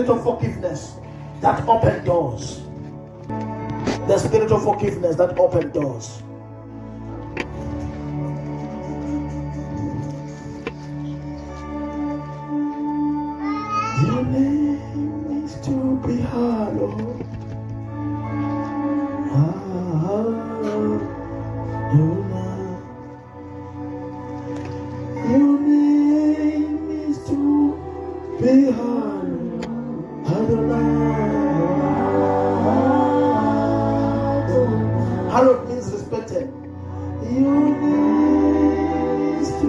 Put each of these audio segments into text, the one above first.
of forgiveness that open doors. The spirit of forgiveness that open doors. Your name is to be hallowed. Your name is to be hallowed. Hallowed means respected. Your name is to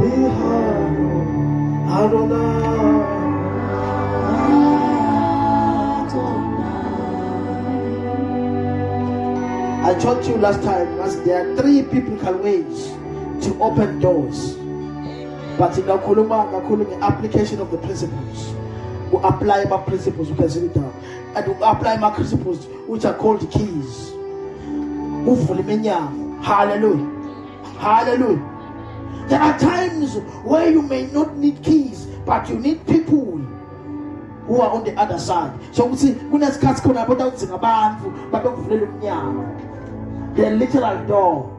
be hallowed. Adonai. I told you last time as there are three biblical ways to open doors. But in the application of the principles, we apply my principles, you can see it down. And we apply my principles, which are called keys. Hallelujah. Hallelujah. There are times where you may not need keys, but you need people who are on the other side. So we see, the literal door.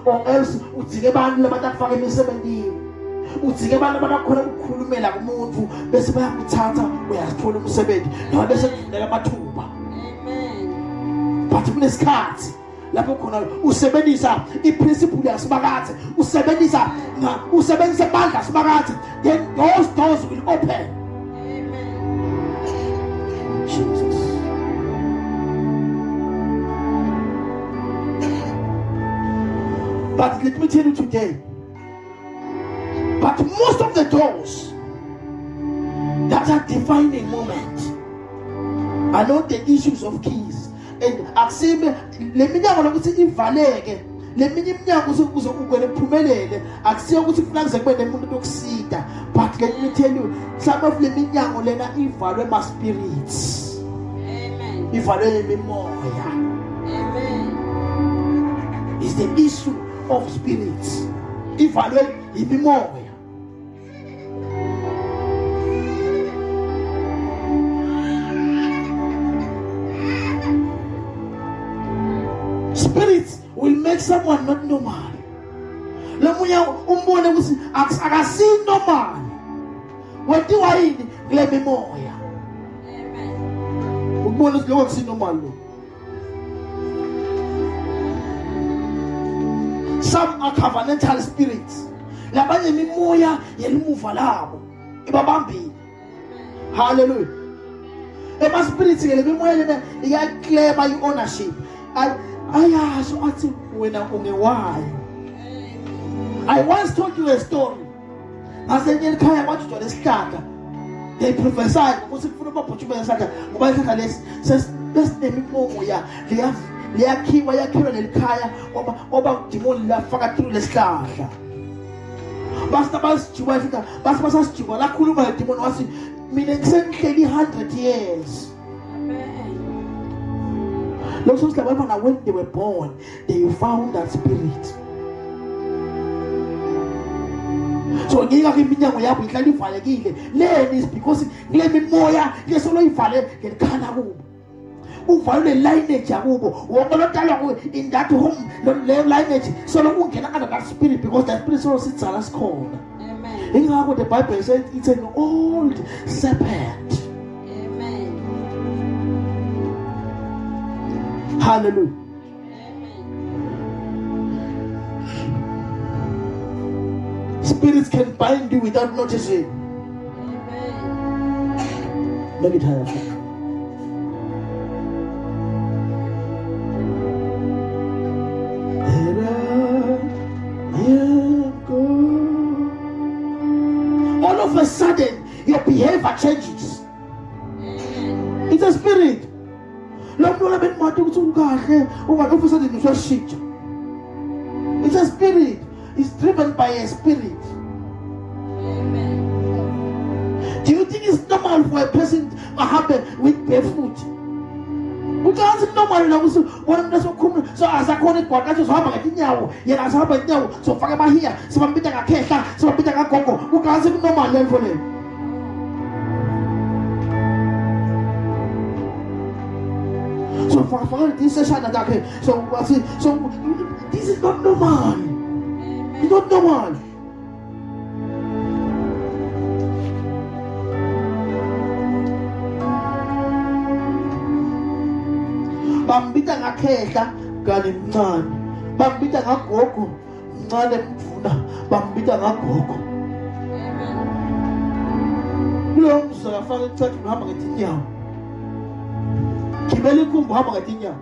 Or else, uthike abantu abakhona ukukhulumela kumuntu bese bayakuthatha uyathola umsebenzi noma bese kuvuleka amathuba. Amen. But kunesikhathi lapho khona usebenzisa iprinciple yasibakathe, usebenzisa amandla asibakathe, then those doors will open. Amen. Jesus. But let me tell you today, but most of the doors that are defining moment are not the issues of keys. And aksime leminyango lokuthi ivaleke, leminyango uzokugwele uphumelele, akusiyo ukuthi kufanele kube nemuntu okusida. But let me tell you, some of leminyango lena ivalwe ma spirits. Amen. Ivalwe imimoya. Amen. Is the issue of spirits. Ivalwe imimoya. Spirits will make someone not normal. Lemunya umbone ukuthi akasi normal. Wethiwa yini kule mimoya. Amen. Umbone ukuthi lokho akusi normal lo. Some are covenantal spirits. Labanye mimoya yelimuva labo ibabambile. Hallelujah. Ema spirits ngele mimoya lena iyaclaim ownership. Ayazi athi wena ungewayo. I once told you a story. Ngasenyeni ekhaya kwajujwa lesihlahla. They prophesied ukuthi kufuna babhujuma lesihlahla ngoba isihlahla lesi sesinemimoya liyakhiwa lelikhaya oba demon lafaka through lesihlahla. Basijiwa isihlahla basasijiwa lakhuluma le demon wasi mina ngisengihleli 100 years. When they were born, they found that spirit. So is because in that home, the lineage, so that spirit because that spirit also sits on us called. Amen. The Bible says it's an old serpent. Hallelujah. Amen. Spirits can bind you without noticing. Amen. Make it higher. All of a sudden, your behavior changes. Amen. It's a spirit. It's a spirit. It's driven by a spirit. Amen. Do you think it's normal for a person to happen with barefoot? Because it's normal. So as I call it, what I just have a dinner, yet as I have a dinner, so far about here, so I'm beating a cake, so I'm beating a cocoa. Who can't see normal level? So this is okay. So this is not normal. It's not normal. Bambita ngakhehla kani mncane. Bambita ngagogo mncane mfuna. Bambita ngagogo. Lo mzala faka icathu uhamba ngetinyawo. Gibela ikhumbi uhamba ngetinyawo.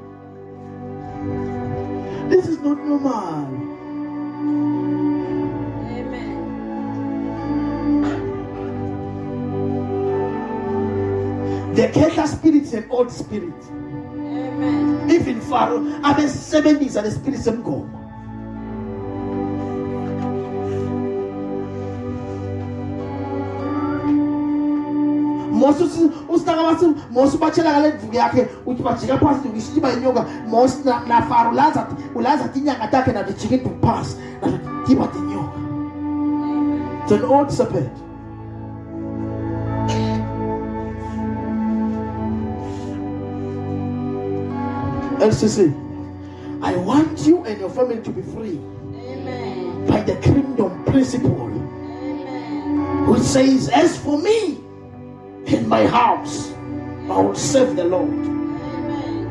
This is not normal. Amen. The Kehla spirit is an old spirit. Amen. Even Pharaoh, abe 70s and the spirit same go. Mosu bachela ngale mvuke yakhe uthi bajika phansi ngishima inyoka mosi na Pharaoh ulaza tinyanga takhe na dijike to pass na tiba tinyoka. It's an old serpent. LCC, I want you and your family to be free. Amen. By the kingdom principle. Amen. Which says, as for me in my house, I will serve the Lord. Amen.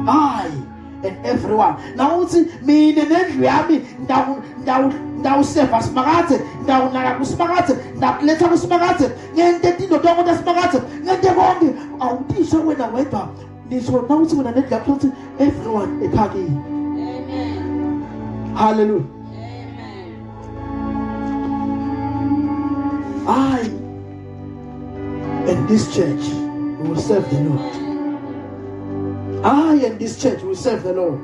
I and everyone. Now see me in the army now serve as Marate, now Narakusmarate, that letter was Marate, Yende Dino Domo das Marate, Yende Rongi. I'll teach you when I went up. This will now see when I let everyone a kagi. Amen. Hallelujah. Amen. I and this church will serve the Lord. I and this church will serve the Lord.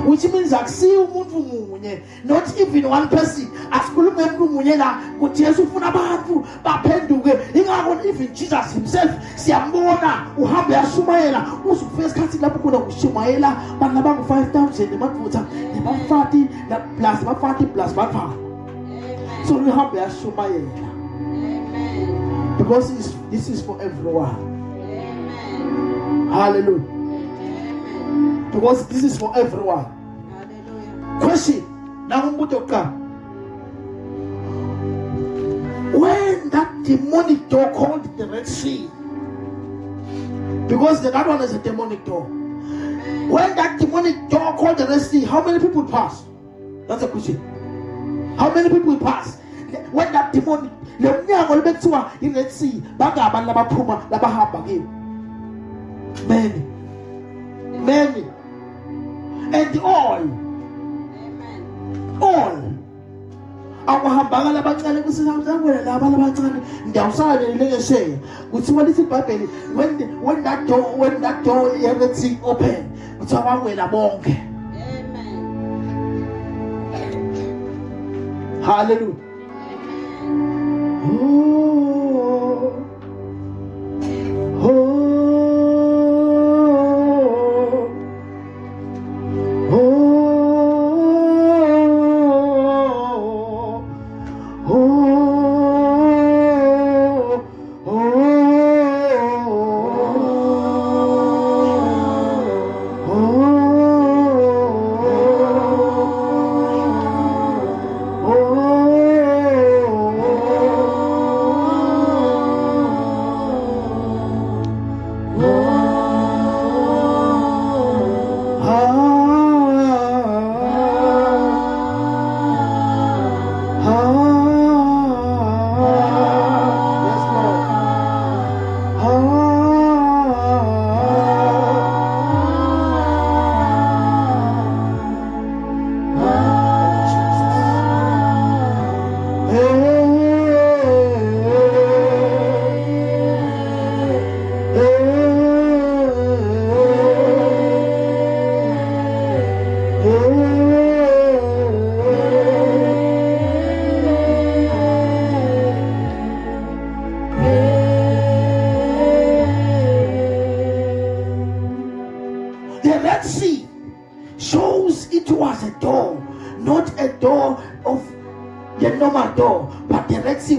Which means that see not even one person as even Jesus himself siambona uhambe asumayela usufirst kati lapho kuna kushumayela bana bangu 5,000 nematfuta nemafati na plus mafati plus mafa. So we have asumayela. Because this is for everyone. Amen. Hallelujah. Amen. Because this is for everyone. Hallelujah. Question. Now when that demonic door called the Red Sea, because that one is a demonic door. When that demonic door called the Red Sea, how many people passed? That's a question. How many people passed? When that demonic in Red Sea, many. And all abahambanga labancane kusinamzamwela laba labancane ndiyawusala nilekeshe kuthiwa lithi iBhayibheli when that door everything open kuthiwa bawela bonke. Hallelujah.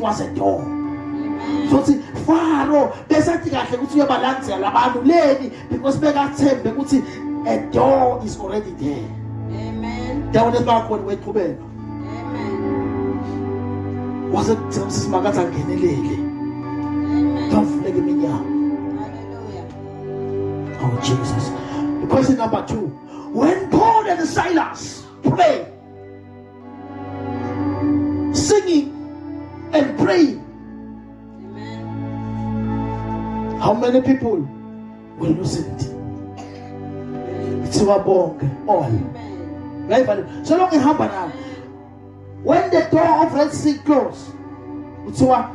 Was a door. sothi Pharaoh besathi kahle ukuthi uyabalandzela labantu leni because bekathembe ukuthi a door is already there. Amen. Dawona bakho weqhubeka. Amen. Wase simakatha ngenelele. Amen. Kavuleke iminyango. Hallelujah. Oh Jesus. Question number 2. When Paul and Silas pray, singing and praying, Amen. how many people will lose it? It's our bong, all. Amen. Right? So long it happen now. When the door of Red Sea closed, it's what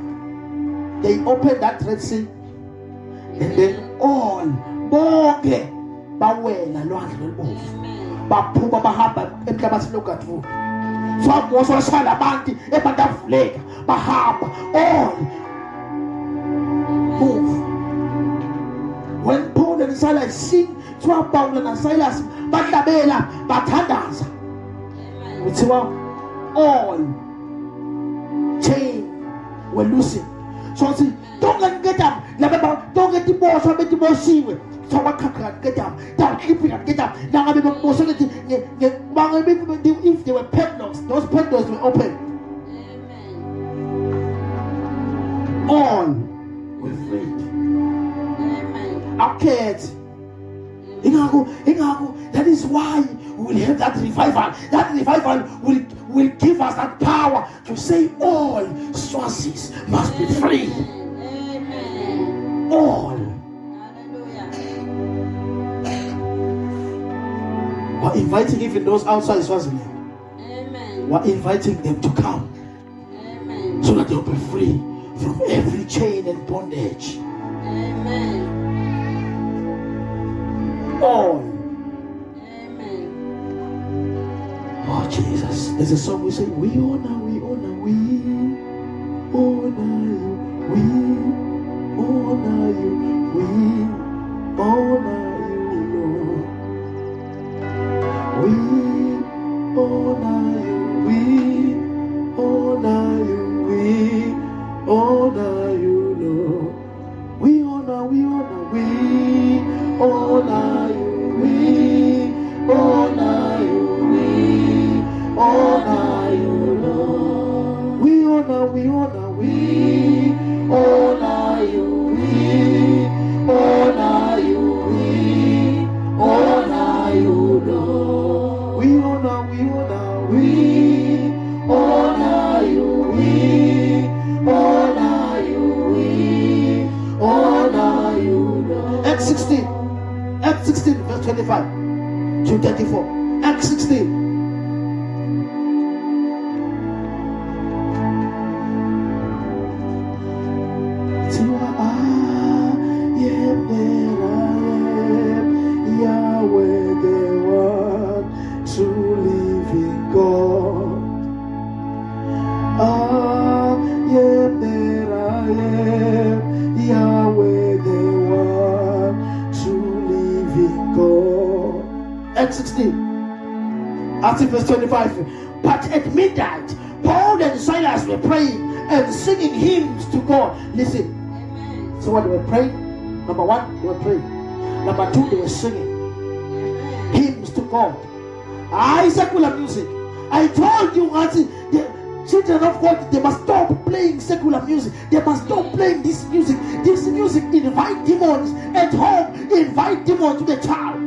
they opened that Red Sea, and then all bonke bawela lwandle lwebomvu Amen. baphuma bahamba emhlabathini ogadvuka swamoswa wasala abantu ebantavuleka bahamba all move. When Paul and Silas sing, so Paul and Silas bahlabela bathandaza, Amen. kuthiwa all chain were loosened. So see, don't get up. Don't get the boss or the boss. So what can get up? Don't keep it and get up. Now I'm if they were padlocks, those padlocks were open. Amen. All were freed. Amen. Our kids. That is why we will have that revival. That revival will give us that power to say all sources must be free. Amen. All. Hallelujah. We're inviting even those outside Swaziland. Amen. We're inviting them to come Amen. so that they'll be free from every chain and bondage. Amen. All. Amen. Oh Jesus. There's a song we say, we honor you, we honor you, we honor you, Lord. We honor you, we honor you, we honor you, Lord. We honor you, we honor you, we honor you, Lord. We honor you, we honor you, Lord. We honor you, Lord. Acts 16 verse 25 to 34. Acts 16. Acts 16, verse 25. But at midnight, Paul and Silas were praying and singing hymns to God. Listen. Amen. So what they were praying? Number 1, they were praying. Number 2, they were singing Amen. hymns to God. Secular music. I told you, the children of God, they must stop playing secular music. They must stop playing this music. This music invite demons at home, invite demons to the child.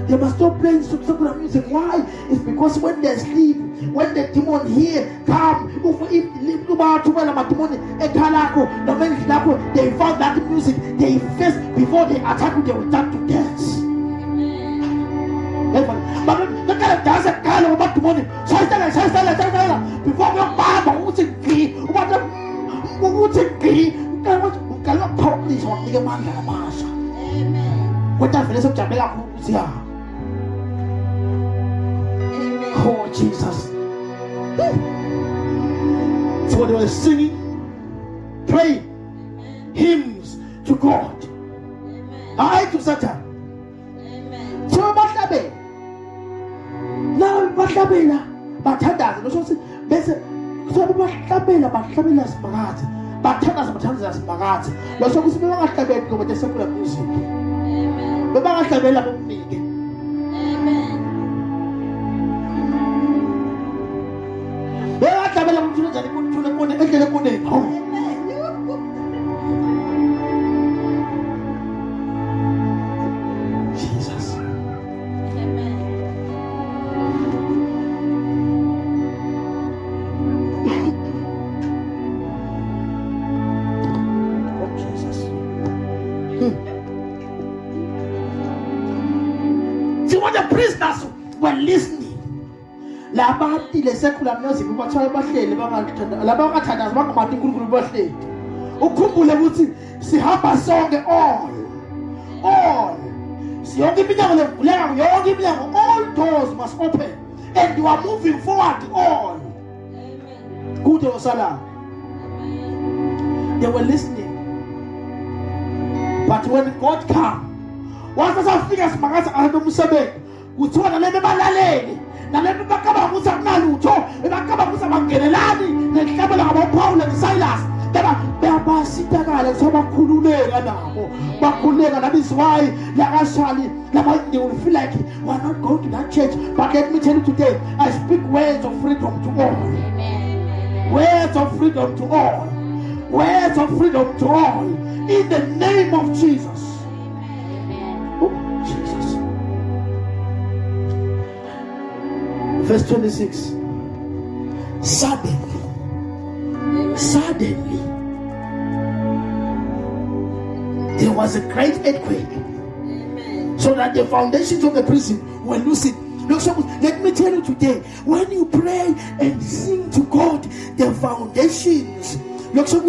They must stop playing secular music. Why? It's because when they sleep, when the demon here come, they found that music. They first, before they attack you, they will start to dance. But look at dance and call about the money. Before we bam, what's it key? What's it key? You cannot talk this one. Amen. What that feels of Jamila? Oh, Jesus. So they were singing, praying hymns to God. I to Satan. So Batlabe. Now Batlabela, Batada, no so bese so Batlabela, Batlabela Smarat, Batadas Batanzas Marat. No so we are at the go with the secular music. The Batlabela Amen. There are Tabella to the Jesus. Oh, Jesus. See what the prisoners were listening. Labati le secular music bathwala bahleli bangathanda labakathandaza bangamati uNkulunkulu bahleli ukhumbule ukuthi sihamba sonke all siyonke iminyango levuleka yonke iminyango, all doors must open and you are moving forward all. Amen. Good osala. They were listening, but when God came wasafika simakaza abantu umsebenzi uthola lebe balaleli nalebe bakaba kuza kunalutho ebakaba kuza bangenelani nehlabela ngaboPaul noSilas bayabasitakala sobakhululeka nabo bakhuleka nabizwayi lakashali laba they will feel like we are not going to that church, but let me tell you today, I speak words of freedom to all. Amen. Words of freedom to all, words of freedom to all in the name of Jesus. Amen. Oh, Jesus. Verse 26. Suddenly, there was a great earthquake. Amen. So that the foundations of the prison were loosened. Let me tell you today, when you pray and sing to God, the foundations. Let the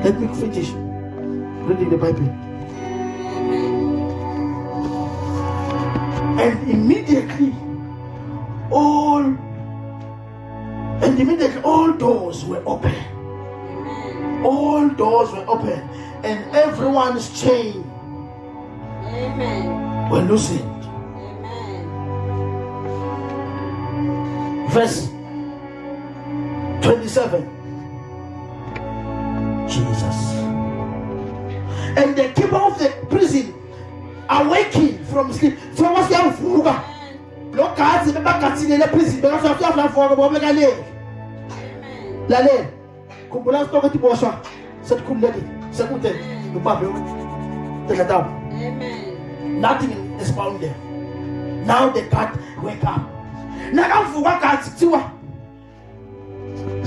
let me finish reading the Bible. And immediately all doors were open. All doors were open, and everyone's chain were loosened. Verse 27. Jesus. And the keeper of the prison awakened from sleep. So what's your fuga? Look at the back at the prison because of your for the Lale. Kumbula stoka tibosha. Said kumledi. Sakute. The Bible. Take it down. Amen. Nothing is found there. Now they can't wake up. Now fuga can't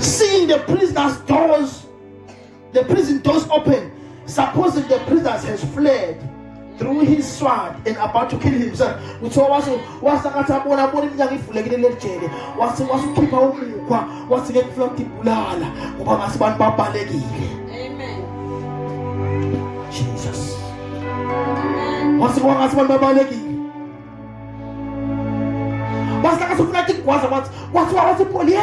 seeing the prisoners' doors, the prison doors open, supposing the prisoners has fled through his sword and about to kill himself. Which was keep was to get floating bulala. Amen. Jesus. What's the one as one babalegi? What's the castle? What's the police?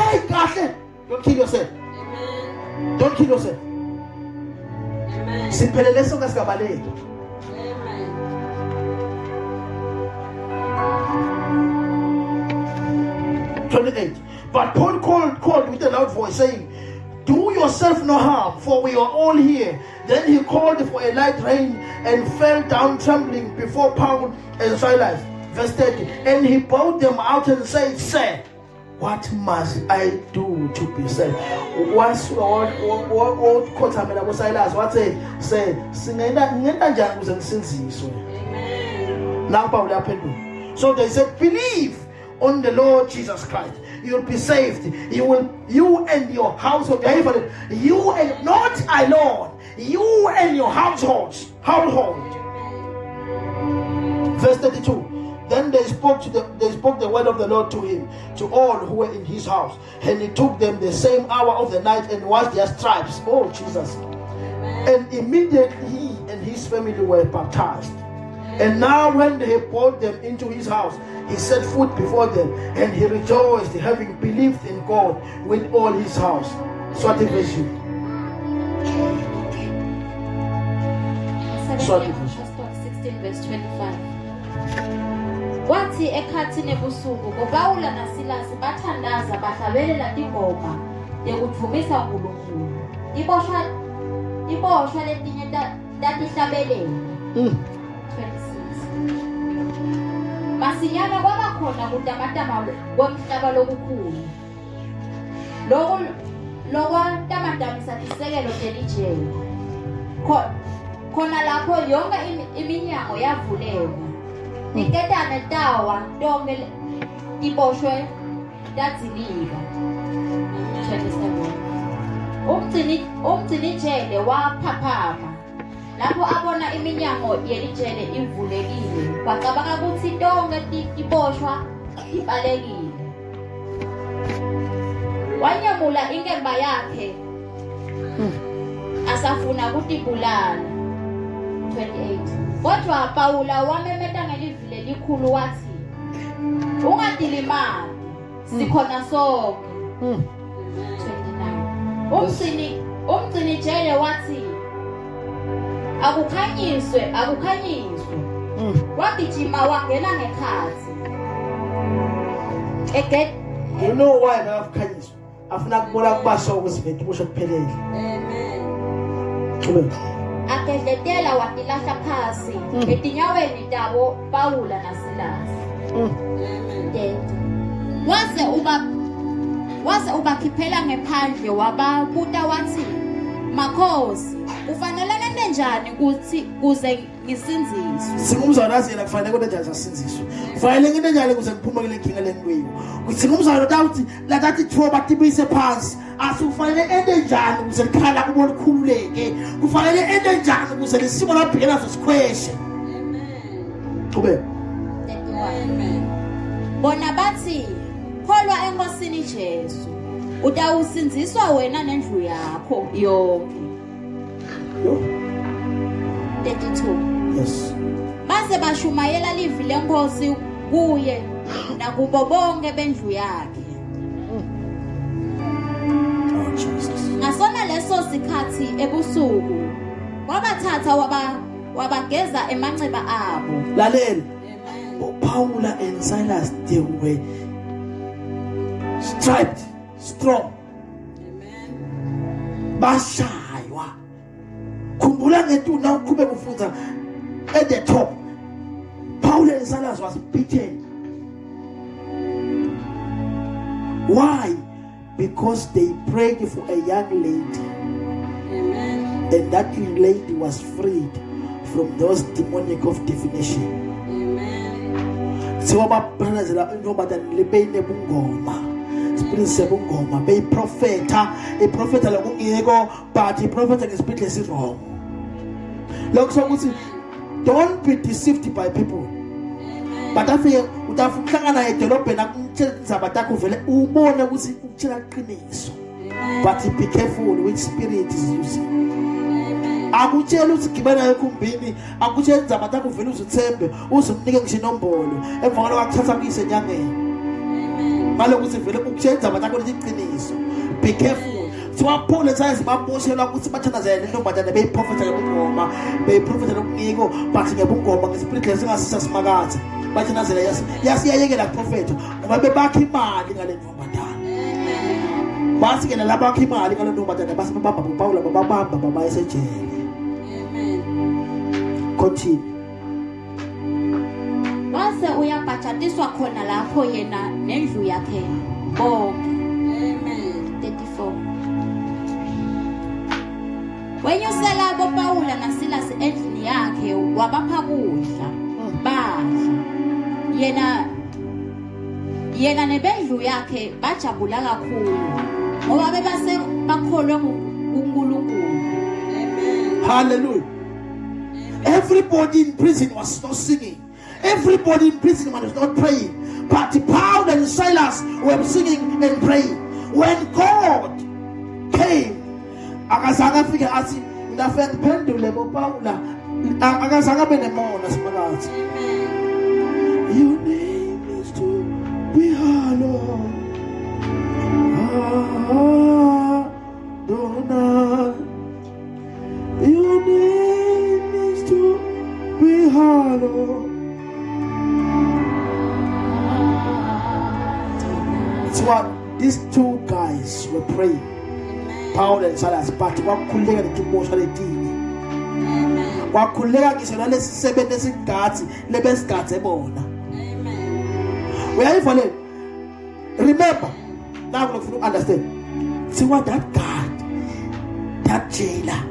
Don't kill yourself. Amen. Don't kill yourself. Amen. Simpelele soka skabale. Amen. 28. But Paul called with a loud voice, saying, "Do yourself no harm, for we are all here." Then he called for a light rain and fell down trembling before Paul and Silas. Verse 30. And he brought them out and said, "Sir, what must I do to be saved?" What Silas? What say? Now Paul happened. So they said, "Believe on the Lord Jesus Christ, you'll be saved. You and your household. You and not alone. You and your household. Verse 32. Then they spoke the word of the Lord to him, to all who were in his house. And he took them the same hour of the night and washed their stripes. Oh, Jesus. And immediately he and his family were baptized. And now when they brought them into his house, he set food before them, and he rejoiced, having believed in God with all his house. Swati verse 16 verse 25. Wathi ekhathini ebusuku boPawula naSilasi bathandaza bahlabelela ingoma yokuvumisa uNkulunkulu. Iboshwa letinye tatihlabelela. 26. Masinyana kwaba khona kutamatama kwemhlaba lokukhulu. Lokwantamatamise isekelo lelijele. Khona lapho yonke iminyango yavuleka. Iketane tawa tonke iboshwe tadzilika. 27. Umgcinijele waphaphama. Lapho abona iminyango yelijele ivulekile, wacabanga ukuthi tonke iboshwa ibalekile. Wanyamula inkemba yakhe asafuna ukutibulala. 28. Kodwa Pawula wamemeta ngelizwi lelikhulu wathi, ungadilimali, sikhona sonke. 29. Umgcinijele wathi, akukhanyiswe. Wagijima wangena ngekhathi. You know why ngakukhanyiswa? Afuna kubona kubasha ukuzivela ubusho kuphelele. Amen. Akedletela watilahla phasi etinyaweni tabo Pawula naSilasi. Waze ubakhiphela ngephandle wababuta wathi, Makhosi, kufanele nende njani kuze ngisinziswe? Singumzana yena kufanele konke njani asinziswe. Kufanele ngene njani kuze kuphume kule nkinga lengweyo. Singumzana uthi latathi thoba tibise phansi. Asifanele ende njani kuze likhala kubona khululeke. Kufanele ende njani kuze lesimo labhekela sosikhweshe. Amen. Amen. Bona bathi, kholwa enkosini Jesu. Utawusinziswa wena nendlu yakho yonke. 32. Yes. Base bashumayela livi lenkosi kuye nakubo bonke bendlu yakhe. Oh Jesus. Ngasona leso sikhathi ebusuku wabathatha wabageza emanxeba abo. Lalela. Paula and Silas, they were striped, strong. Amen. Bashaywa. Khumbula ngetu na ukube kufunza at the top. Paul and Silas was beaten. Why? Because they prayed for a young lady. Amen. And that lady was freed from those demonic of divination. Siwaba pranazela ingoma lebene bungoma spirit sebungoma be prophetha iprofeta lokungiko but iprofeta ngesiphihle esirong lokho sokuthi don't be deceived by people. But afike utafuhlangana edolobheni akutshela batakho vele ubone ukuthi ukutshela iqiniso. But be careful which spirit is using. Akutshela ukuthi gibela ekhumbini akutshela inzaba vele uzithembe uzumnike ngisho inombolo emva kwalo wakuthatha kuyise enyangeni malokuthi vele ukutshela inzaba liqiniso. Be careful. Paul and Silas baboshelwa ukuthi bathandazele intombazane beyiprofetha ngobungoma beyiprofetha ngobungiko but ngebungoma ngespirit lesingasisa simakatha bathandazele yasiyayekela kuprofetha ngoba bebakha imali ngale ntombazane. Basi ke nalabakha imali ngale ntombazane base babamba uPaul babamba baba esejele. Continue. Wase uyabhajatiswa khona lapho yena nendlu yakhe bonke. Amen. 34. Wenyusela boPawula naSilasi endlini yakhe wabapha kudla badla. Yena nebendlu yakhe bajabula kakhulu ngoba bebase bakholwa kuNkulunkulu. Amen. Hallelujah. Everybody in prison was not singing. Everybody in prison was not praying. But Paul and Silas were singing and praying. When God came, akazange afike athi ndafe ngiphendule boPaula, akazange abe nemona siphakathi. Your name is to be hallowed. Adonai. Your name is to be hallowed. It's what these two guys were praying. Paul and Silas, but wakhuleka letibosha letini. Wakhuleka ngisho nalesisebenzi esigathi lebesigathi ebona. We are following. Remember, now I'm going to understand. See what that guard, that jailer,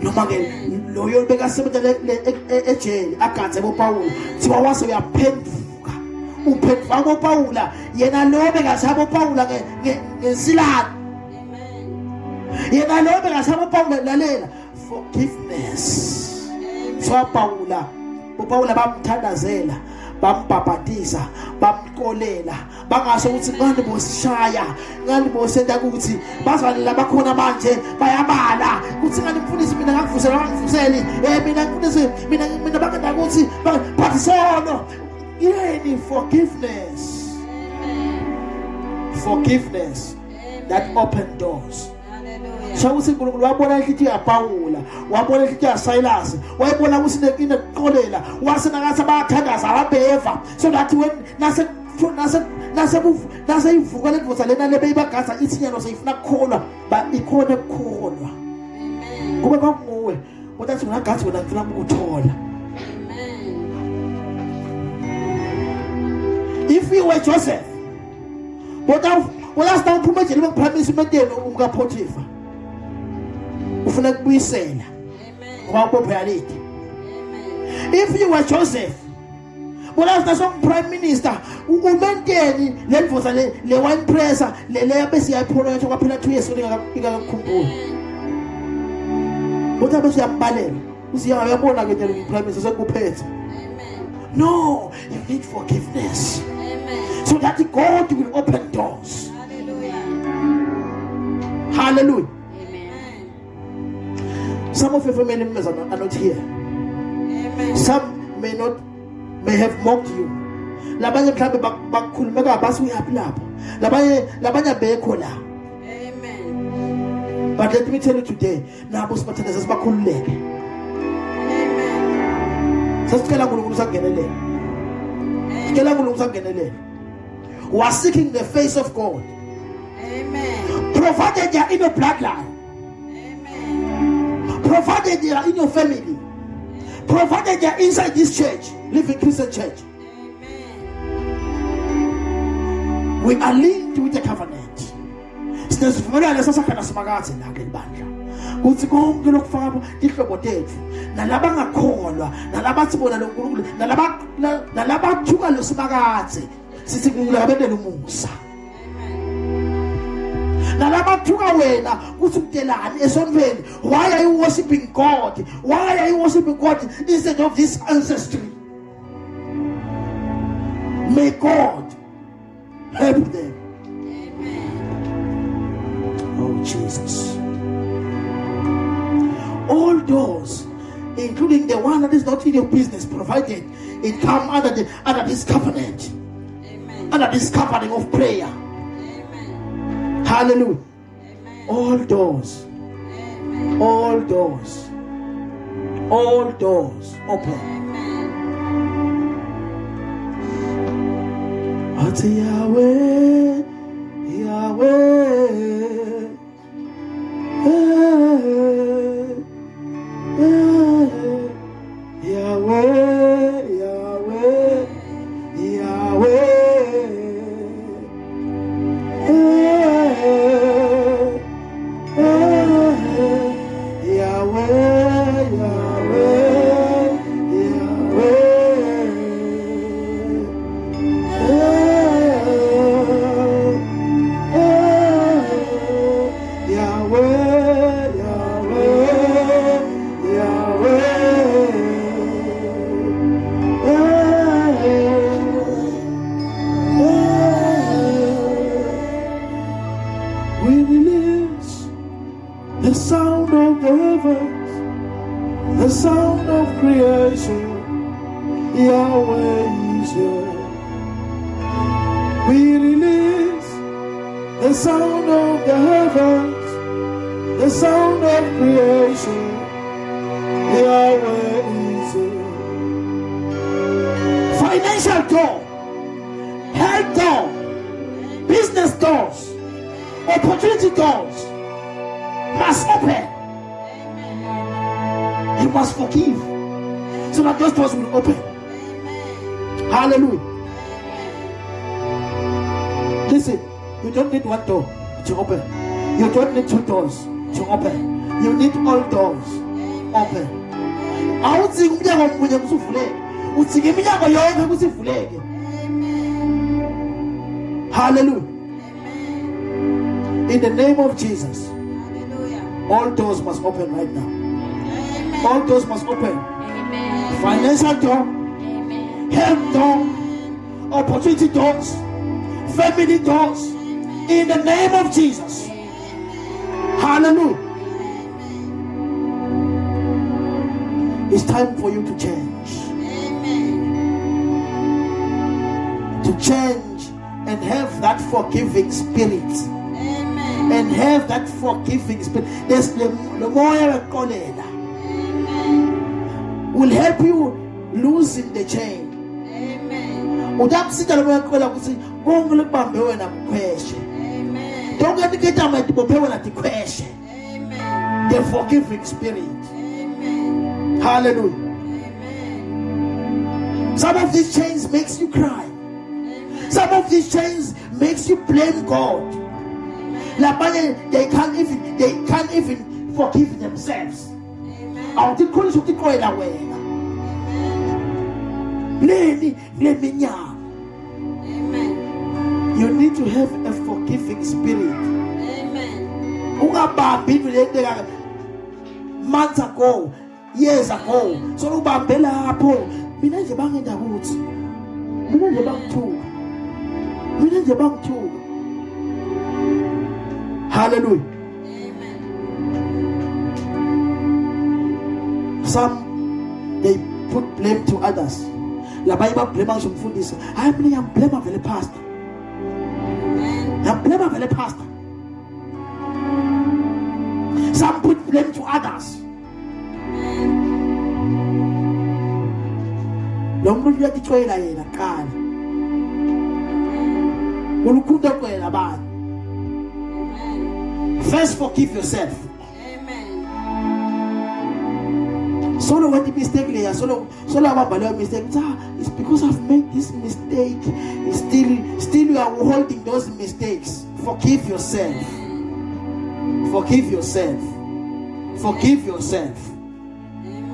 no man, loyal bega sebenza le jail, akanze boPaul. See what was we are painful. Uphetha boPaula, yena lo bega sabo Paula ngesilani. Yena lo bega sabo Paula lalela forgiveness. So Paula bamthandazela. Bambabhadisa bamkolela bangasho ukuthi ngani bosishaya ngani bosenda ukuthi bazwane labakhona manje bayabala ukuthi ngani mfundisi mina ngakuvuseli mina mfundisi mina bakenda ukuthi baphathisono yeni forgiveness that open doors. Shawuthi uNkulunkulu wabona inhliziyo yaPaula, wabona inhliziyo yaSilas, wayibona ukuthi ineqolela, wasenakathi abathandaza ababheva, so that when nase ivuka ledvosa lena lebeyibagaza ithinyano seyifuna ukukholwa ba ikhona ukukholwa. Kube kwakunguwe uthi ngagathi wena ngifuna ukuthola. If you were Joseph, but last time uphuma nje ngiphamisa umenteni umkaPotifa. Ufuna kubuyisela. Amen. If you were Joseph, but as the prime minister, umenteni lendvoza le wine presser le bese yaphona kwaphela 2 years ingakukhumbula. Kodwa bese yambalela. Usiyabona ke nje prime minister sekuphethe. No, you need forgiveness. Amen. So that God will open doors. Hallelujah. Amen. Some of your family members are not here. Amen. Some may have mocked you. Labanye mhlambe bakhulumeka basuya lapha. Labanye bekho la. Amen. But let me tell you today, nabo sibathanda sesibakhululeke. Amen. Sasicela uNkulunkulu sangenelele. Sicela uNkulunkulu sangenelele. We are seeking the face of God. Amen. Provided they are in your bloodline. Amen. Provided they are in your family. Provided they are inside this church, living Christian church. Amen. We are linked with the covenant. Sinesivumelwano sasakana simakathi la ngelibandla. Kuthi konke lokufaka ihlobo tethu nalaba ngakholwa nalabathi bona loNkulunkulu nalabathuka losimakathi sithi kulabendela umusa. Nalabathuka wena kuthi kutelani esontweni. Why are you worshiping God? Why are you worshiping God instead of this ancestry? May God help them. Amen. Oh Jesus. All doors, including the one that is not in your business, provided it come under this covenant. Amen. Under this covering of prayer. Amen. Hallelujah. Amen. All doors. Amen. All doors. All doors open. Amen. Yahweh, Yahweh. sound of the heavens, the sound of creation, Yahweh is here. We release the sound of the heavens, the sound of creation, Yahweh is here. Financial door, health door, business doors, opportunity doors must open. You must forgive so that those doors will open. Hallelujah. Listen, you don't need one door to open. You don't need two doors to open. You need all doors open. Hallelujah. In the name of Jesus, all doors must open right now. All doors must open. Financial door, health door, opportunity doors, family doors, in the name of Jesus. Hallelujah. It's time for you to change. To change and have that forgiving spirit. And have that forgiving spirit. There's the more will help you loosen the chain. Don't get the question. The forgiving spirit. Hallelujah. Some of these chains makes you cry. Some of these chains makes you blame God. They can't even forgive themselves. You need to have a forgiving spirit. Months ago, years ago, so hallelujah. Some they put blame to others. La Bible blame some food is I blame the pastor. I blame the pastor. Some put blame to others. First, forgive yourself. Solo when the mistake layer, solo about mistake. It's because I've made this mistake. It's still you are holding those mistakes. Forgive yourself. Forgive yourself. Forgive yourself.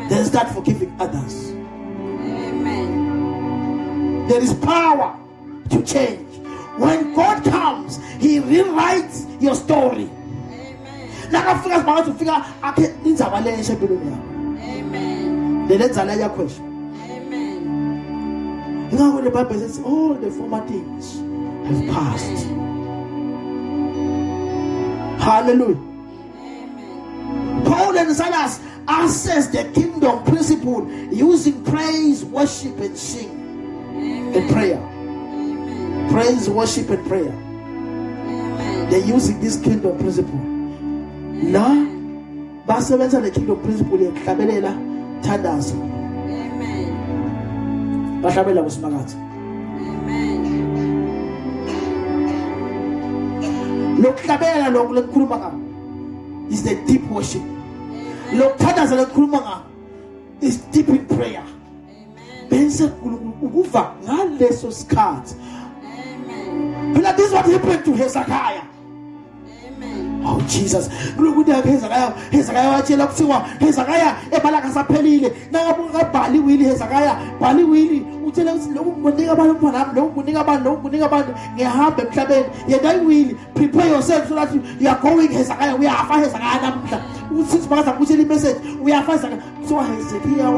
Then start forgiving others. There is power to change. When God comes, He rewrites your story. Now I figure I can't then let's answer your question. You know what the Bible says? All the former things have passed. Hallelujah. Paul and Silas access the kingdom principle using praise, worship, and sing and prayer. Praise, worship, and prayer. They're using this kingdom principle. Now, basebenza the kingdom principle yekabelela thandazo. Amen. Bahlabela kusimakatha. Amen. Lokuhlabela lokukhuluma ngakho is the deep worship. Lokuthandaza lokukhuluma ngakho is deep in prayer. Amen. Benza ukuva ngaleso sikhathi. Amen. But this is what happened to Hezekiah. Oh Jesus, look at Hezekiah. Hezekiah ebalaka saphelile. Nangabali wili Hezekiah, bali wili. Utshela ukuthi lokhu kunika abantu phana, lokhu kunika abantu ngihambe emhlabeni. Yena wili, prepare yourself so that you are going Hezekiah. We are fast Hezekiah namhla. Uthi sibaka utshela message, we are fast Hezekiah. So Hezekiah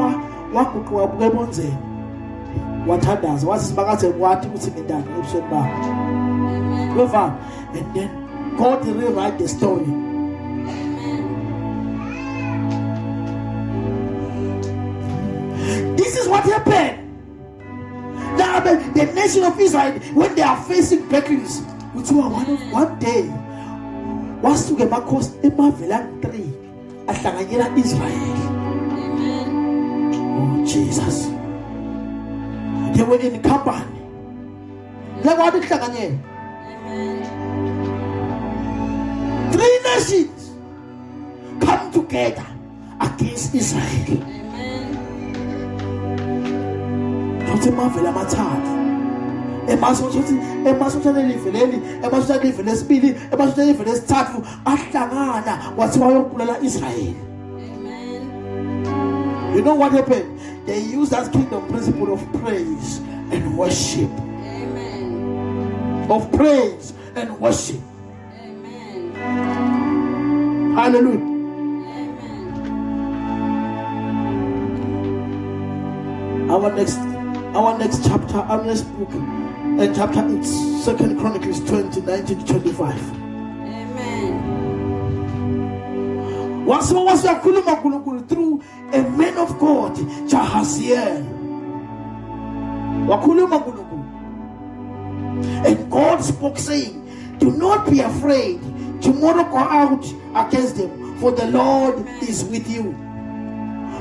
waguqwa ebonzeni. Wathandaza, wathi sibakathe wathi uthi ngindani ebusweni bakhe. Amen. And then God rewrite the story. is what happened. Now the nation of Israel, when they are facing battles, one day, was to get back cost Emavelan 3 ahlanganyela Israel. Oh Jesus. They were in company. They were ahlanganyela. 3 nations come together against Israel. Thothi Emavela amathathu. Emasotha eliveleli, emasotha elivele lesibili, emasotha elivele lesithathu ahlangana wathi bayobulala Israel. You know what happened? They used that kingdom principle of praise and worship. Of praise and worship. Hallelujah. Our next chapter, our next book, and chapter it's 2 Chronicles 20, 19 to 25. Once through a man of God, Jahaziel. And God spoke, saying, do not be afraid. Tomorrow go out against them, for the Lord is with you.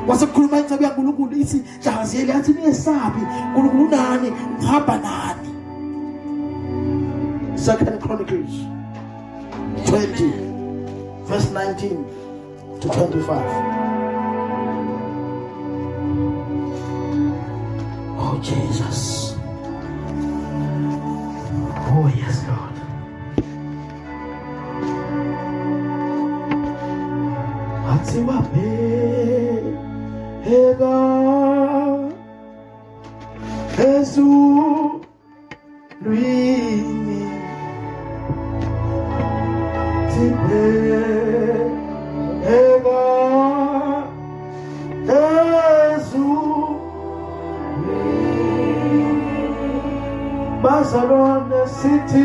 Wasekhuluma inceku yaNkulunkulu ithi Jahaziel yathi niyesabi uNkulunkulu nani ngihamba nani. 2 Chronicles 20 verse 19 to 25. Oh Jesus. Oh yes Lord. Ega Jesus Luini Tipe Ega Jesus Barcelona City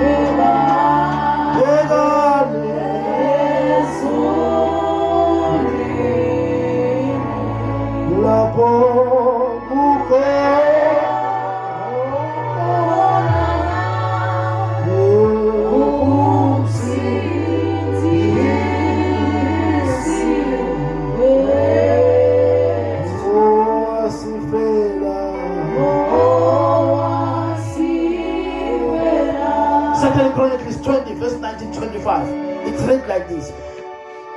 Ega Chronicles 20 verse 19-25. It read like this.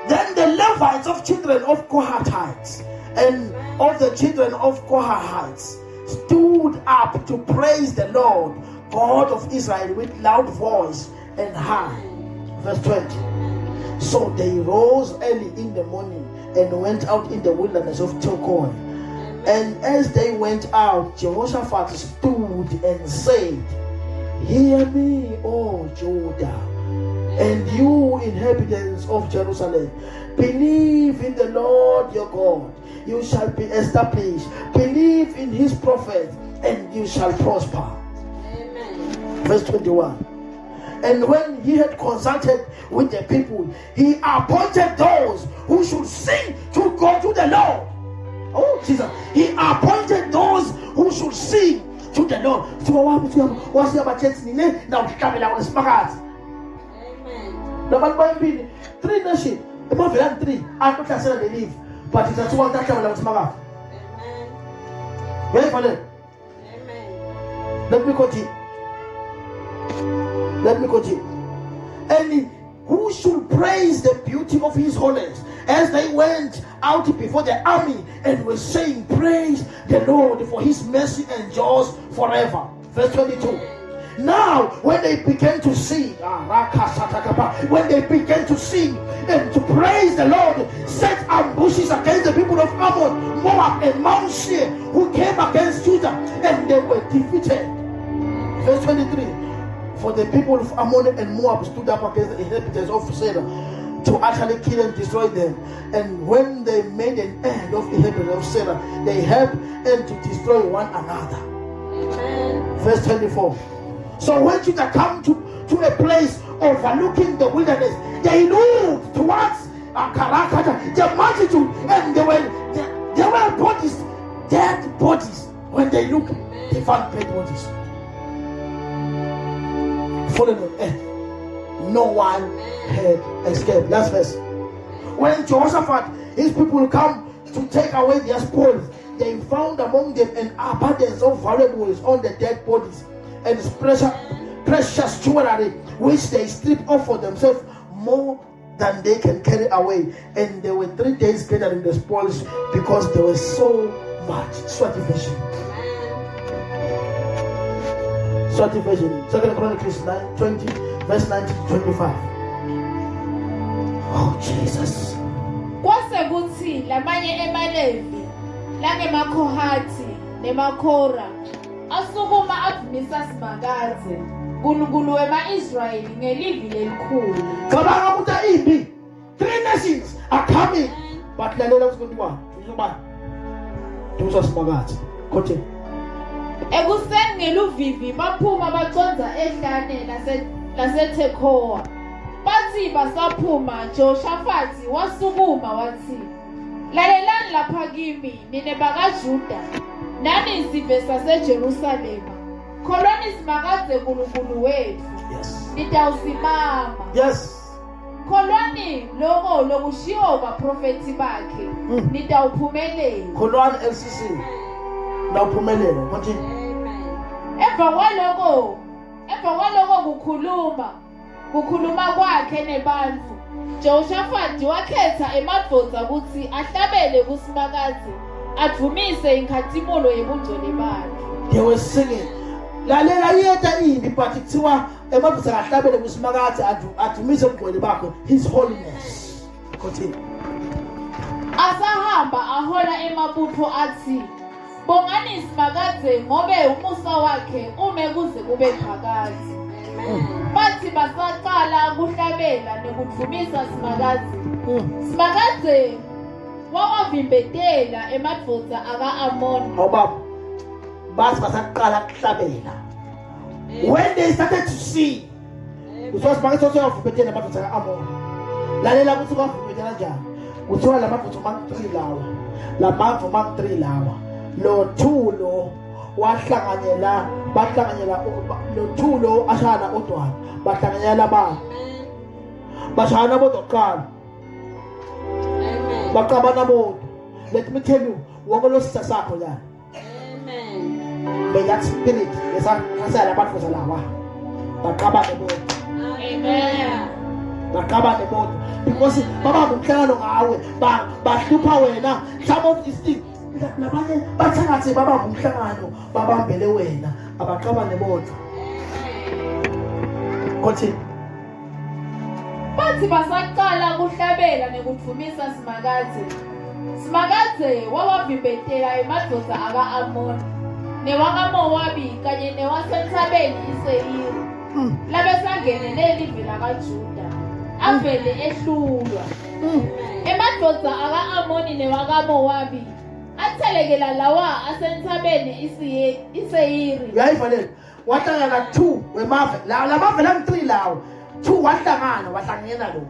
Then the Levites of children of Kohathites and of the children of Kohathites stood up to praise the Lord God of Israel with loud voice and high. Verse 20. So they rose early in the morning and went out in the wilderness of Tekoa. And as they went out, Jehoshaphat stood and said, hear me, O Judah, and you inhabitants of Jerusalem. Believe in the Lord your God, you shall be established. Believe in his prophet, and you shall prosper. Amen. Verse 21. And when he had consulted with the people, he appointed those who should sing to God, to the Lord. Oh Jesus. He appointed those who should sing to the Lord. Amen. Three nations. About 3. I don't know they live, but it's a 2 that travel with Magat. Ready for them? Let me continue. And who should praise the beauty of his holiness as they went out before the army and were saying, praise the Lord, for his mercy endures forever. Verse 22. Now when they began to sing, and to praise the Lord, set ambushes against the people of Ammon, Moab, and Mount Seir, who came against Judah, and they were defeated. Verse 23. For the people of Ammon and Moab stood up against the inhabitants of Seir to utterly kill and destroy them. And when they made an end of the inhabitants of Seir, they helped and to destroy one another. Amen. Verse 24. So when Judah come to a place overlooking the wilderness, they looked towards the multitude, and they There were bodies, dead bodies. When they look, they found dead bodies. Fallen on earth. No one had escaped. Last verse. When Jehoshaphat, his people come to take away their spoils, they found among them an abundance of valuables on the dead bodies and precious jewelry, which they stripped off for themselves, more than they can carry away. And they were 3 days gathering the spoils because there was so much. Swati version. Swati version. 2 Chronicles 9:20, verse 19 to 25. Oh Jesus. Kwase kuthi lamanye emaLevi langemakhohathi nemakhora asukuma adumisa simakaze uNkulunkulu wema-Israyeli ngelivi lelikhulu. Cabanga ukuthi impi. 3 nations are coming. But lalela usikontiwa. Uzoba. Dusa simakaze. Continue. Ekuseni ngeluvivi baphuma baconza ehlane laseTekoa. Bathi basaphuma, Jehoshaphat wasukuma wathi, lalelani lapha kimi nine bakaJuda, nani isizwe saseJerusalema. Kholwani simakaze uNkulunkulu wethu. Yes. Nitawusimama. Yes. Kholwani lokho lokushiwo kwaprofeti bakhe. Nitawuphumelela. Kholwani LCC. Nawuphumelela. Continue. Emva kwaloko kukhuluma kwakhe nebantu, Jehoshaphat wakhetha emadvodza ukuthi ahlabele kusimakaze, adumise inkathimulo yebungcwele bakhe. They were singing. Lalela yeta impi but kuthiwa emadvodza ahlabele kusimakaze adumise ubungcwele bakhe, his holiness. Continue. Asahamba ahola emabutho athi, bongani isimakaze ngobe umusa wakhe ume kuze kube phakade. Bathi basaqala kuhlabela nekudumisa simakaze. Simakaze wawavimbetela emadvodza aka-Amoni. Awubaba. Bathi basaqala kuhlabela. When they started to see, because simakaze wawavimbetela emadvodza aka-Amoni. Lalela ukuthi wavimbetela njani. Kuthiwa lamadvodza mang-3 lawa. Lamadvodza mang-3 lawa. Lo 2 lo wahlanganyela lo 2 lo ashana odwana bahlanganyela abantu bashana bodokala baqabana bodwa. Let me tell you, wonke lo sisa sakho la may that spirit lesasala abantu zalawa baqabane bodwa. Amen. Baqabane bodwa because baba ngumhlangano ngawe bahlupha wena. Some of these things labanye bathangathi baba ngumhlangano babambele wena abaqabane bodwa. Continue. Bathi basaqala kuhlabela nekudumisa simakaze wawavimbetela emadvodza aka-Amoni newakaMowabi kanye newasentabeni iSeyiri. Labesangene lelivi lakaJuda avele ehlulwa. Emadvodza aka-Amoni newakaMowabi athelekela lawa asentabeni iSeyiri. Uyayivalela wahlangana 2 wemave lamave la 3 lawo 2 wahlangana lo.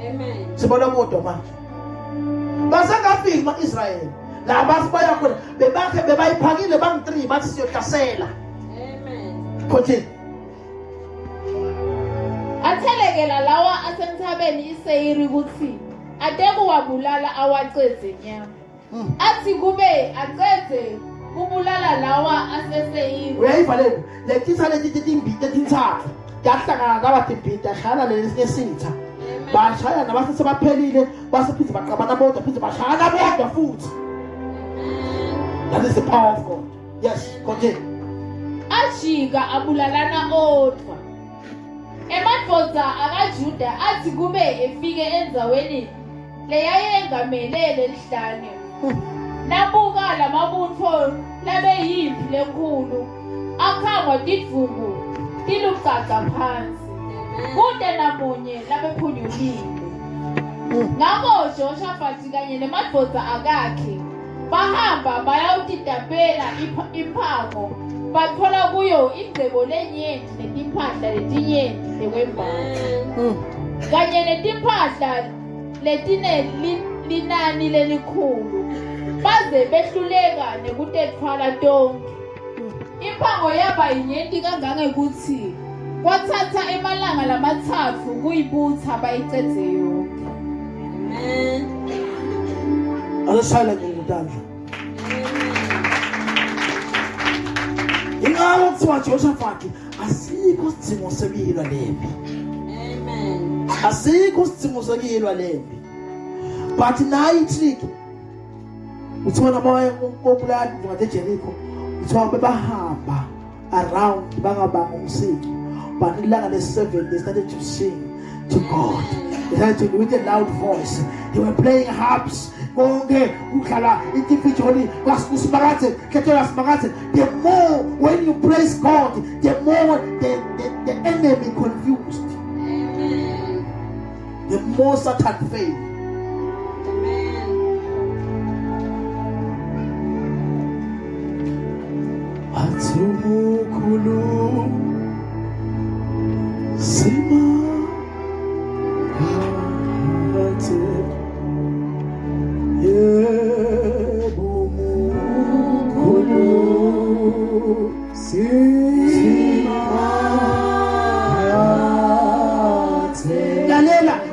Amen. Sibona kodwa manje basangafiki ma-Israyeli labasi bayakhona bebayiphakile bang-3 bathi siyohlasela. Amen. Continue. Athelekela lawa asentabeni iSeyiri ukuthi ade kuwabulala awacedze nyama. Athi kube acedze kubulala lawa aseSeyiri. Uyayivalela letisa letintathu yahlangana nabatimbhida shana lesitha bashaya nabase sebaphelile basephize baqabana bodwa phize bashana bodwa futhi. That is the power of God. Yes, continue. Ajika abulalana odwa. Emadvodza akaJuda athi kube efike endzaweni leyayengamelele lihlane. Nabuka lamabutho labeyimpi lenkulu akhangwa tidvuku tilucaca phansi kude namunye labephunyulile. Ngakho Jehoshaphat kanye nemadvodza akakhe bahamba bayawutidapela imphango bathola kuyo ingcebo lenyenti netimpahla letinyenti lekwembatha kanye netimpahla letine linani lelikhulu. baze behluleka nekutethwala tonke. Impango yaba inyenti kangangekuthi kwathatha emalanga lamathathu kuyibutha bayicede yonke. Amen. Asasala ngokudala. Ingawa kuthiwa Jehoshaphat asikho isidingo sekuyilwa lempi. Amen. Asikho isidingo sekuyilwa lempi. But nayi trick. Uthola moya populate ngade Jericho. Uthola bebahamba around bangabanga umsiki. But ilanga le-7 they started to sing to God. They started to do with a loud voice. They were playing harps. The more when you praise God, the more the enemy confused. Amen. The more Satan failed.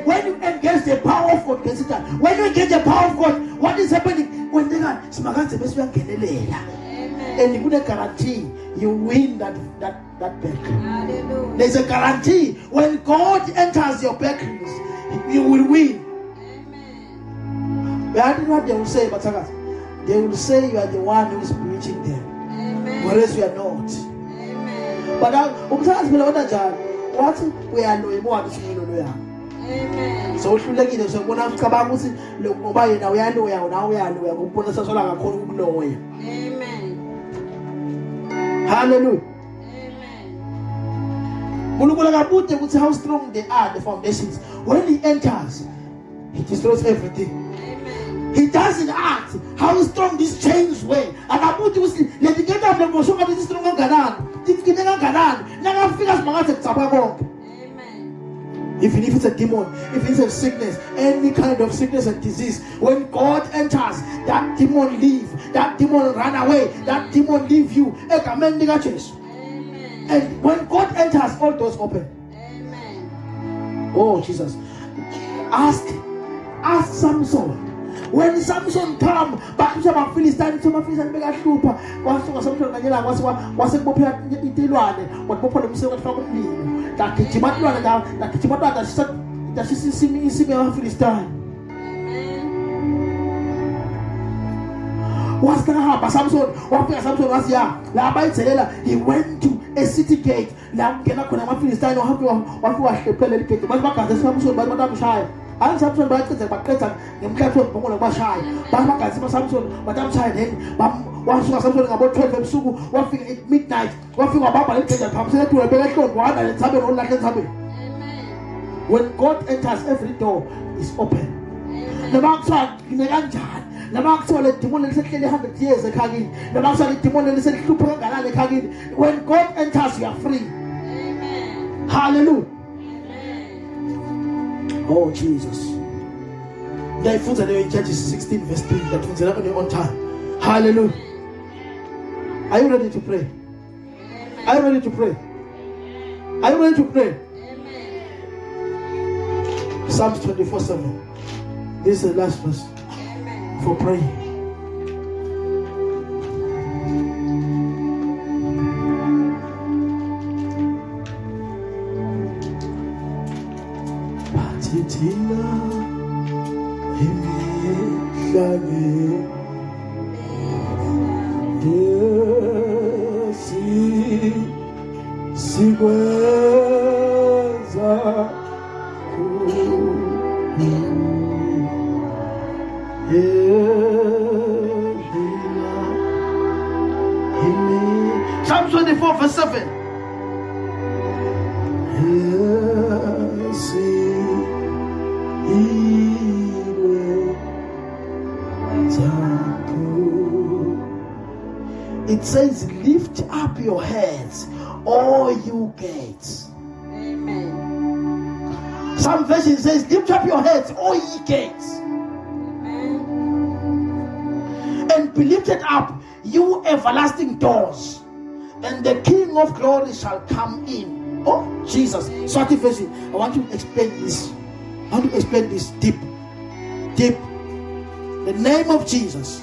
When you engage the power of God, when you engage the power of God, what is happening? When they are and you put a guarantee, you win that battle. Hallelujah. There's a guarantee when God enters your battles, you will win. Amen. But I don't know what they will say, but they will say you are the one who is preaching them, Amen. whereas you are not. Amen. But what we are doing more than Amen. so uhlulekile sokubona ucabanga ukuthi ngoba yena uyaloya nawe uyaloya ukubona sasola ngakhona ukuloya. Amen. Hallelujah. Amen. Kulukula kabude ukuthi how strong they are, the foundations. When he enters, he destroys everything. Amen. He doesn't act how strong these chains were. Akabude ukuthi letikenda ngosho ngathi strong kangakanani. Tifike kangakanani. Nangafika simangathi kucapha konke. Even if it's a demon, if it's a sickness, any kind of sickness and disease, when God enters, that demon leave, that demon run away, that demon leave you. Amen. And when God enters, all doors open. Amen. Oh Jesus. Ask Samson. When Samson come back to my Philistine, to my Philistine mega trooper, was Samson nganyela was bophela itilwane, what bophela umsebenzi wakho umlilo. That kichimatwana that she see me Philistine. What's gonna happen? Samson was here. He went to a city gate. Now cannot connect my Philistine or have to watch the play gate. But Samson, but Madame Shy. And Samson by the Baketa, and Captain Pomola Bashai. But Samson, Madame Shy, then once was something about 12 and Sugu, one thing at midnight, one thing about my little comes to a better one and something on like something. When God enters, every door is open. The Mark saw in the Anjan. The Mark saw the demon and 100 years a kagin. The Mark saw the demon and said, when God enters, you are free. Amen. Hallelujah. Amen. Oh, Jesus. The foot in Judges 16, verse 3. That means 11 on time. Hallelujah. Are you ready to pray? Amen. Are you ready to pray? Are you ready to pray? Amen. Psalms 24:7. This is the last verse Amen. for praying. Psalm 24 verse 7. It says, lift up your heads, all you gates. Amen. Some version says, lift up your heads, all ye gates. Amen. be lifted up, you everlasting doors, and the King of glory shall come in. Oh, Jesus. So I want to explain this. I want to explain this deep. Deep. The name of Jesus.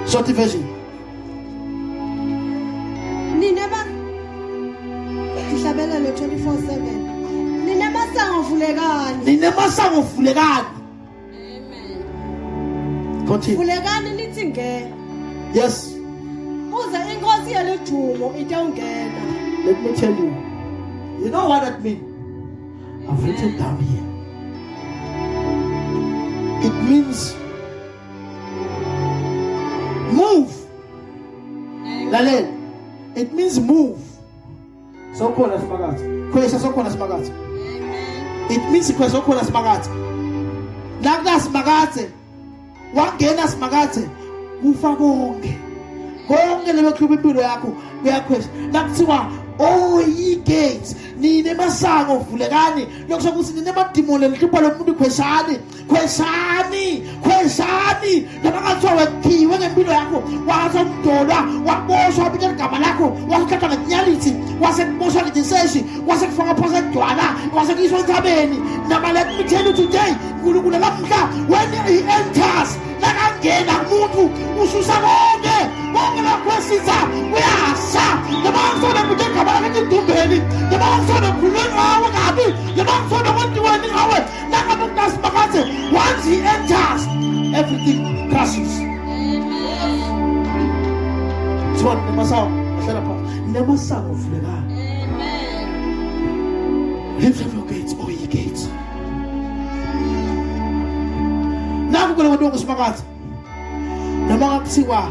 So Nineba Kishabela 24/7. Nineba sango vulekani. Nineba sango vulekani. Amen. Continue. Vulekani lithi ngena. Yes. Uze inkosi yalejumo itongena. Let me tell you. You know what that means? I've written down here. It means move. Lalel. It means move. So called as magat. Kwesha so called as magat. It means kwesha so called as magat. Nagdas magate. Wangena as magate. Ufa konke. Konke lebekhupha impilo yakho kuyakhwesha. Nakuthiwa oh ye gates, nine masango vulekani. Lokusho ukuthi nine madimoni lihlupha lomuntu khweshani. Labangathiwa wethiwe ngempilo yakho, wasomdolwa, waboshwa wabika igama lakho, wasithathwa ngenyalithi, wasekuboshwa ngejiseshi, wasekufaka phose edwala, wasekuyiswa enthabeni. Now let me tell you today, uNkulunkulu lamhla when he enters, nakangena kumuntu ususa konke lakwesitha kuyasha. Labangathona ukuthi igama lakho lidumbeni, labangathona khulwe ngawe kabi, labangathona kwenziweni ngawe. Once he enters, everything crashes. So what never sang of Lega. Lift up your gates, oh ye gates. Now we're going to do this magat. The magat siwa.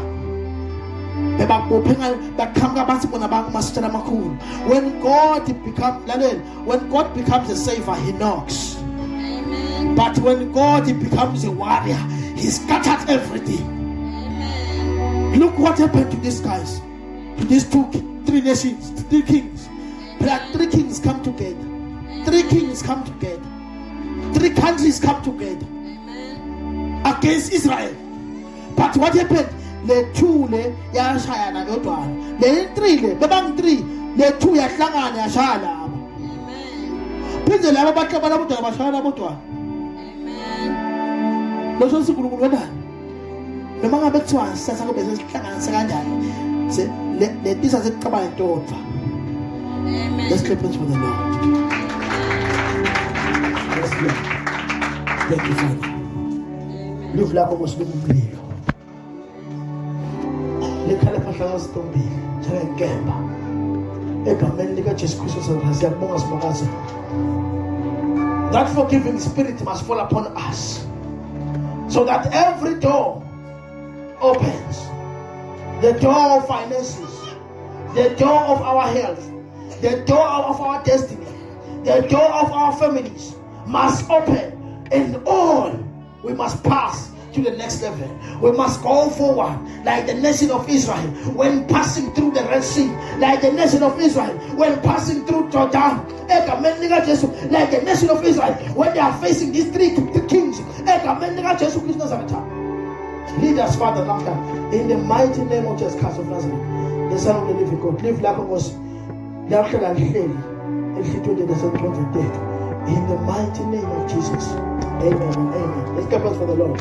When God becomes a savior, he knocks. But when God becomes a warrior, he scattered everything. Amen. Look what happened to these guys, to these three nations, three kings. But 3 kings come together. 3 kings come together. 3 countries come together. Amen. Against Israel. But what happened? The 2 yashayana yodwana. The 3 bebang 3 the 2 yahlangana yashaya. Amen. Phinde laba bakhe balabodwa bashayana bodwa. Let's clap hands for the Lord. Let's clap. Thank you, Father. Live like almost no believe. Look at the passions to be. Gamba. That forgiving spirit must fall upon us, so that every door opens. The door of finances, the door of our health, the door of our destiny, the door of our families must open, and all we must pass to the next level. We must go forward like the nation of Israel when passing through the Red Sea, like the nation of Israel when passing through Jordan, like the nation of Israel when they are facing these 3 kings. Lead us, Father, in the mighty name of Jesus Christ of Nazareth, the Son of the living God. Live like was in the mighty name of Jesus. Amen and amen. Let's give us for the Lord.